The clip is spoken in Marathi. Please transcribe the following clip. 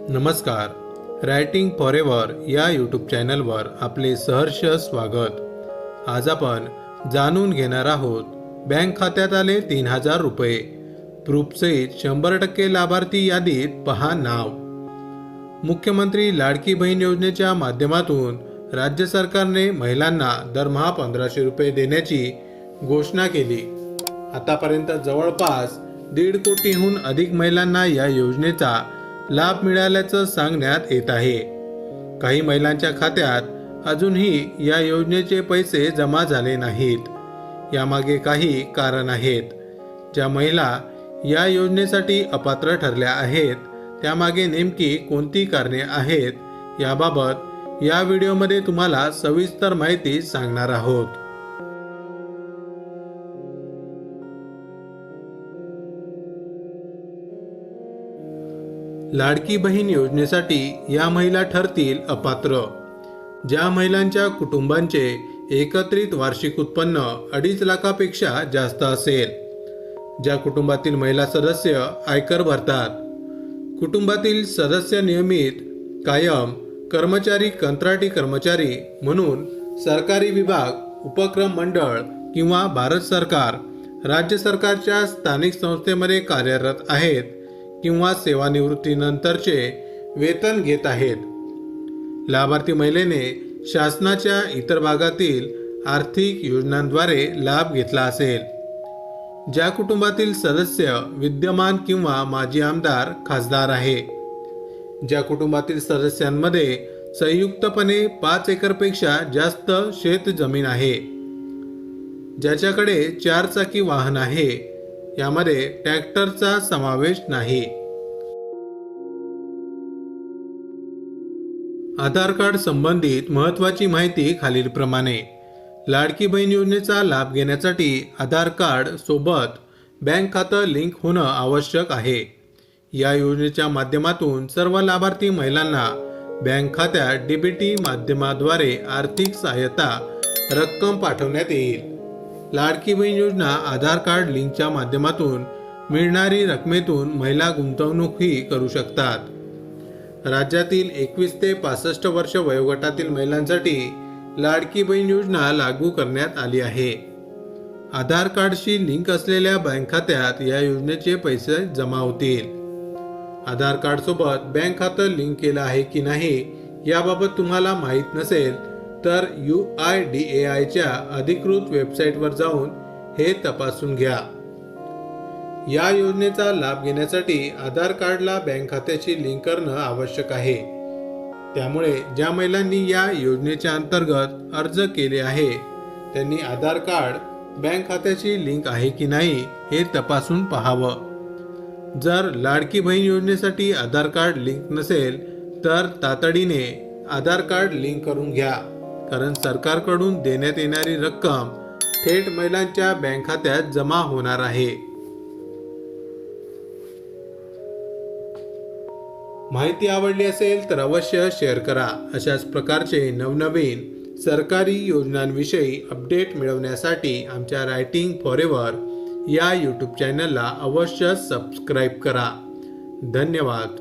नमस्कार. रायटिंग फॉरेवर या यूट्यूब चॅनलवर आपले सहर्ष स्वागत. आज आपण जाणून घेणार आहोत बँक खात्यात आले 3000 रुपये. प्रूफसहित 100% लाभार्थी यादीत पहा नाव. मुख्यमंत्री लाडकी बहीण योजनेच्या माध्यमातून राज्य सरकारने महिलांना दरमहा 1500 रुपये देण्याची घोषणा केली. आतापर्यंत जवळपास 1.5 कोटीहून अधिक महिलांना या योजनेचा लाभ मिळाल्याचं सांगण्यात येत आहे. काही महिलांच्या खात्यात अजूनही या योजनेचे पैसे जमा झाले नाहीत. यामागे काही कारण आहेत. ज्या महिला या योजनेसाठी अपात्र ठरल्या आहेत त्यामागे नेमकी कोणती कारणे आहेत याबाबत या व्हिडिओमध्ये तुम्हाला सविस्तर माहिती सांगणार आहोत. लाडकी बहीण योजनेसाठी या महिला ठरतील अपात्र ज्या महिलांच्या कुटुंबांचे एकत्रित वार्षिक उत्पन्न 2.5 लाखापेक्षा जास्त असेल, ज्या कुटुंबातील महिला सदस्य आयकर भरतात, कुटुंबातील सदस्य नियमित, कायम कर्मचारी, कंत्राटी कर्मचारी म्हणून सरकारी विभाग, उपक्रम मंडळ किंवा भारत सरकार, राज्य सरकारच्या स्थानिक संस्थेमध्ये कार्यरत आहेत किंवा सेवानिवृत्तीनंतरचे वेतन घेत आहेत. लाभार्थी महिलेने शासनाच्या इतर भागातील आर्थिक योजनांद्वारे लाभ घेतला असेल, ज्या कुटुंबातील सदस्य विद्यमान किंवा माजी आमदार, खासदार आहे, ज्या कुटुंबातील सदस्यांमध्ये संयुक्तपणे 5 एकरपेक्षा जास्त शेत जमीन आहे, ज्याच्याकडे 4 चाकी वाहन आहे, यामध्ये ट्रॅक्टरचा समावेश नाही. आधार कार्ड संबंधित महत्त्वाची माहिती खालीलप्रमाणे. लाडकी बहीण योजनेचा लाभ घेण्यासाठी आधार कार्ड सोबत बँक खातं लिंक होणं आवश्यक आहे. या योजनेच्या माध्यमातून सर्व लाभार्थी महिलांना बँक खात्यात डीबीटी माध्यमाद्वारे आर्थिक सहाय्यता रक्कम पाठवण्यात येईल. लाडकी बहीण योजना आधार कार्ड लिंकच्या माध्यमातून मिळणारी रकमेतून महिला गुंतवणूकही करू शकतात. राज्यातील 21 ते 65 वर्ष वयोगटातील महिलांसाठी लाडकी बहीण योजना लागू करण्यात आली आहे. आधार कार्डशी लिंक असलेल्या बँक खात्यात या योजनेचे पैसे जमा होतील. आधार कार्ड सोबत बँक खातं लिंक केलं आहे की नाही याबाबत तुम्हाला माहीत नसेल तर UIDAIच्या अधिकृत वेबसाईटवर जाऊन हे तपासून घ्या. या योजनेचा लाभ घेण्यासाठी आधार कार्डला बँक खात्याशी लिंक करणं आवश्यक आहे. त्यामुळे ज्या महिलांनी या योजनेच्या अंतर्गत अर्ज केले आहे त्यांनी आधार कार्ड बँक खात्याशी लिंक आहे की नाही हे तपासून पाहावं. जर लाडकी बहीण योजनेसाठी आधार कार्ड लिंक नसेल तर तातडीने आधार कार्ड लिंक करून घ्या, कारण सरकारकडून देण्यात येणारी रक्कम थेट महिलांच्या बँक खात्यात जमा होणार आहे. माहिती आवडली असेल तर अवश्य शेअर करा. अशाच प्रकारचे नवनवीन सरकारी योजनांविषयी अपडेट मिळवण्यासाठी आमच्या रायटिंग फॉरेवर या यूट्यूब चॅनलला अवश्य सबस्क्राईब करा. धन्यवाद.